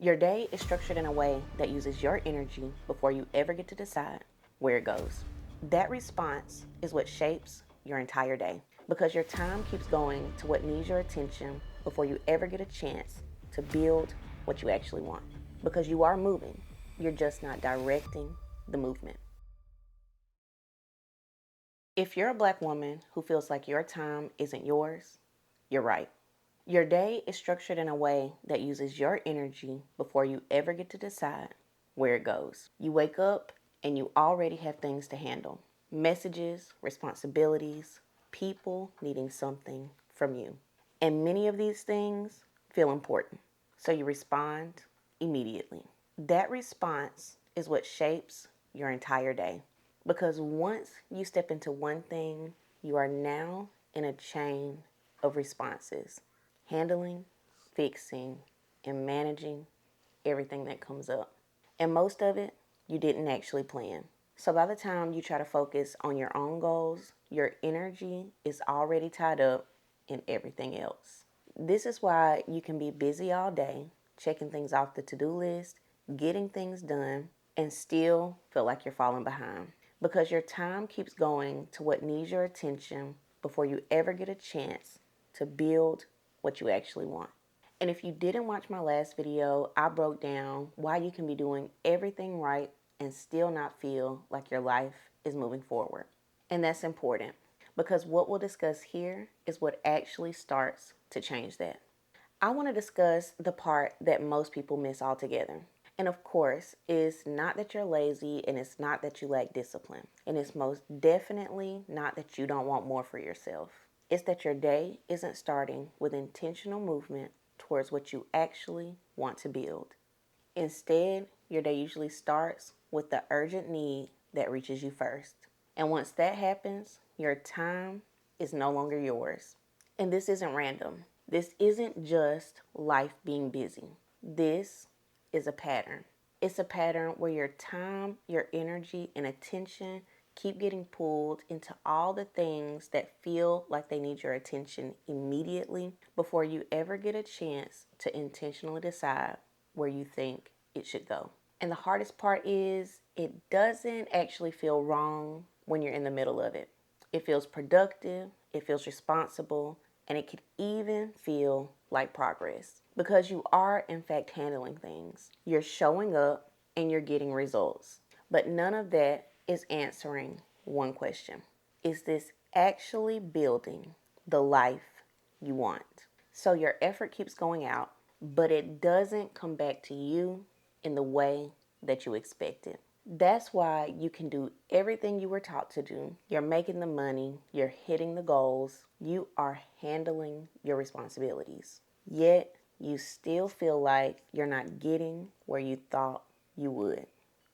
Your day is structured in a way that uses your energy before you ever get to decide where it goes. That response is what shapes your entire day because your time keeps going to what needs your attention before you ever get a chance to build what you actually want. Because you are moving, you're just not directing the movement. If you're a black woman who feels like your time isn't yours, you're right. Your day is structured in a way that uses your energy before you ever get to decide where it goes. You wake up and you already have things to handle: messages, responsibilities, people needing something from you. And many of these things feel important, so you respond immediately. That response is what shapes your entire day. Because once you step into one thing, you are now in a chain of responses, handling, fixing, and managing everything that comes up. And most of it you didn't actually plan. So by the time you try to focus on your own goals, your energy is already tied up in everything else. This is why you can be busy all day, checking things off the to-do list, getting things done, and still feel like you're falling behind. Because your time keeps going to what needs your attention before you ever get a chance to build what you actually want. And if you didn't watch my last video, I broke down why you can be doing everything right and still not feel like your life is moving forward. And that's important because what we'll discuss here is what actually starts to change that. I want to discuss the part that most people miss altogether. And of course, it's not that you're lazy and it's not that you lack discipline. And it's most definitely not that you don't want more for yourself. It's that your day isn't starting with intentional movement towards what you actually want to build. Instead, your day usually starts with the urgent need that reaches you first. And once that happens, your time is no longer yours. And this isn't random. This isn't just life being busy. This is a pattern. It's a pattern where your time, your energy, and attention keep getting pulled into all the things that feel like they need your attention immediately before you ever get a chance to intentionally decide where you think it should go. And the hardest part is it doesn't actually feel wrong when you're in the middle of it. It feels productive, it feels responsible, and it could even feel like progress because you are in fact handling things. You're showing up and you're getting results. But none of that is answering one question. Is this actually building the life you want? So your effort keeps going out, but it doesn't come back to you in the way that you expected. That's why you can do everything you were taught to do. You're making the money, you're hitting the goals, you are handling your responsibilities. Yet you still feel like you're not getting where you thought you would.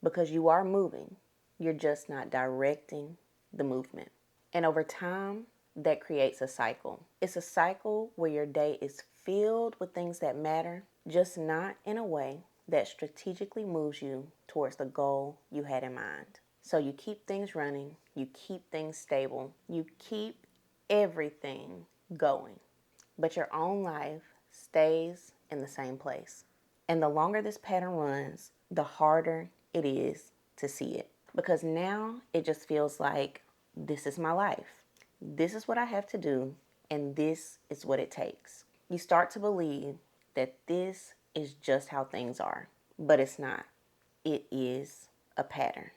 Because you are moving, you're just not directing the movement. And over time, that creates a cycle. It's a cycle where your day is filled with things that matter, just not in a way that strategically moves you towards the goal you had in mind. So you keep things running, you keep things stable, you keep everything going, but your own life stays in the same place. And the longer this pattern runs, the harder it is to see it. Because now it just feels like this is my life. This is what I have to do, and this is what it takes. You start to believe that this is just how things are, but it's not. It is a pattern.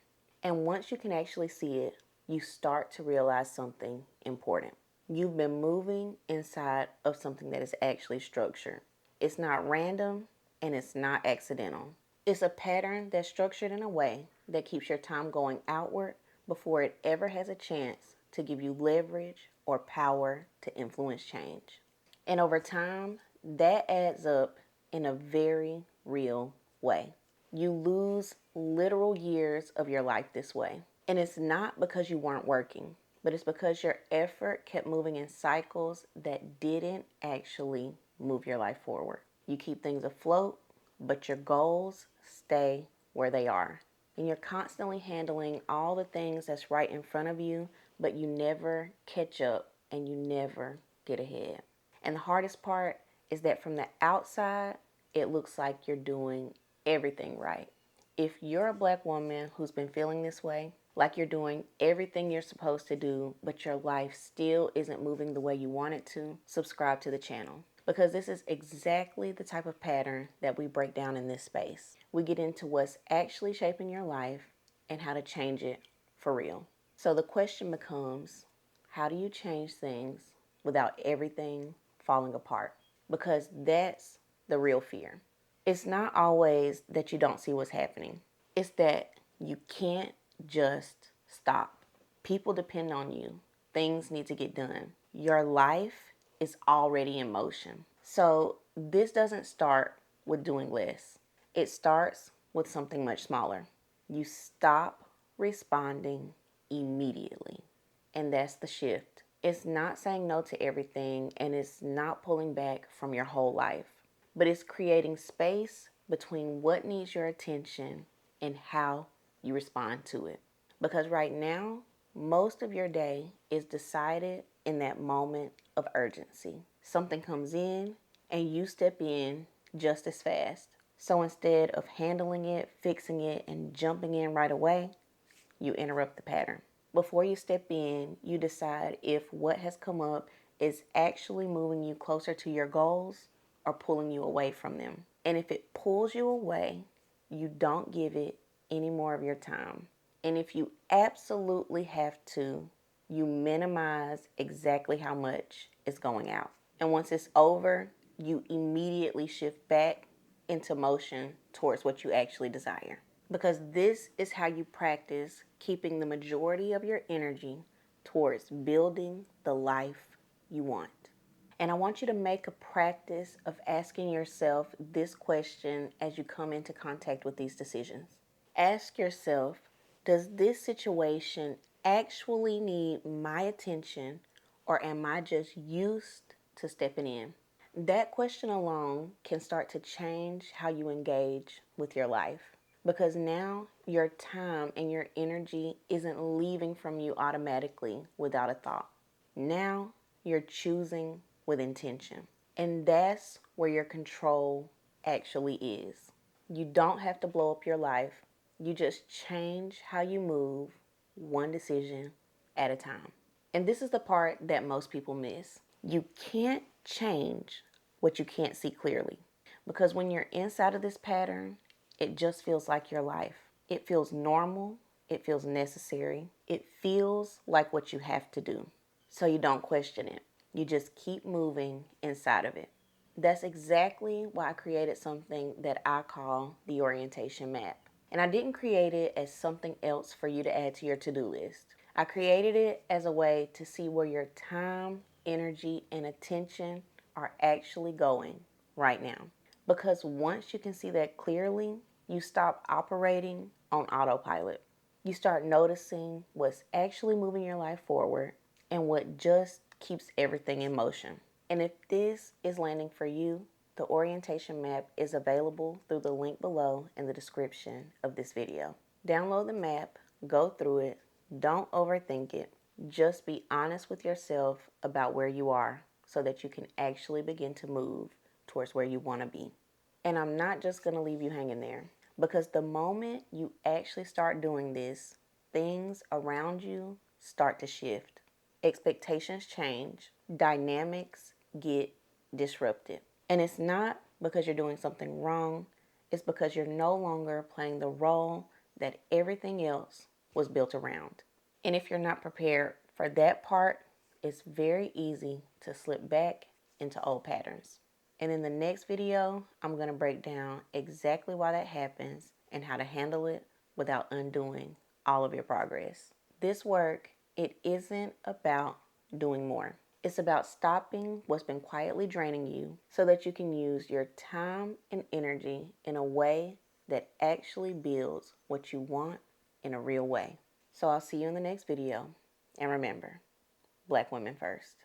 And once you can actually see it, you start to realize something important. You've been moving inside of something that is actually structured. It's not random and it's not accidental. It's a pattern that's structured in a way that keeps your time going outward before it ever has a chance to give you leverage or power to influence change. And over time, that adds up in a very real way. You lose literal years of your life this way. And it's not because you weren't working, but it's because your effort kept moving in cycles that didn't actually move your life forward. You keep things afloat, but your goals stay where they are. And you're constantly handling all the things that's right in front of you, but you never catch up and you never get ahead. And the hardest part is that from the outside, it looks like you're doing everything right. If you're a Black woman who's been feeling this way, like you're doing everything you're supposed to do, but your life still isn't moving the way you want it to, subscribe to the channel. Because this is exactly the type of pattern that we break down in this space. We get into what's actually shaping your life and how to change it for real. So the question becomes, how do you change things without everything falling apart? Because that's the real fear. It's not always that you don't see what's happening. It's that you can't just stop. People depend on you. Things need to get done. Your life is already in motion. So this doesn't start with doing less. It starts with something much smaller. You stop responding immediately. And that's the shift. It's not saying no to everything, and it's not pulling back from your whole life, but it's creating space between what needs your attention and how you respond to it. Because right now, most of your day is decided in that moment of urgency. Something comes in and you step in just as fast. So instead of handling it, fixing it, and jumping in right away, you interrupt the pattern. Before you step in, you decide if what has come up is actually moving you closer to your goals or pulling you away from them. And if it pulls you away, you don't give it any more of your time. And if you absolutely have to, you minimize exactly how much is going out. And once it's over, you immediately shift back into motion towards what you actually desire. Because this is how you practice keeping the majority of your energy towards building the life you want. And I want you to make a practice of asking yourself this question as you come into contact with these decisions. Ask yourself, does this situation actually need my attention, or am I just used to stepping in? That question alone can start to change how you engage with your life, because now your time and your energy isn't leaving from you automatically without a thought. Now you're choosing with intention. And that's where your control actually is. You don't have to blow up your life. You just change how you move, one decision at a time. And this is the part that most people miss. You can't change what you can't see clearly. Because when you're inside of this pattern, it just feels like your life. It feels normal. It feels necessary. It feels like what you have to do. So you don't question it. You just keep moving inside of it. That's exactly why I created something that I call the orientation map. And I didn't create it as something else for you to add to your to-do list. I created it as a way to see where your time, energy, and attention are actually going right now. Because once you can see that clearly, you stop operating on autopilot. You start noticing what's actually moving your life forward and what just keeps everything in motion. And if this is landing for you, the orientation map is available through the link below in the description of this video. Download the map, go through it, don't overthink it. Just be honest with yourself about where you are so that you can actually begin to move towards where you want to be. And I'm not just going to leave you hanging there, because the moment you actually start doing this, things around you start to shift. Expectations change, dynamics get disrupted. And it's not because you're doing something wrong, it's because you're no longer playing the role that everything else was built around. And if you're not prepared for that part, it's very easy to slip back into old patterns. And in the next video, I'm going to break down exactly why that happens and how to handle it without undoing all of your progress. This work, it isn't about doing more. It's about stopping what's been quietly draining you so that you can use your time and energy in a way that actually builds what you want in a real way. So I'll see you in the next video. And remember, Black women first.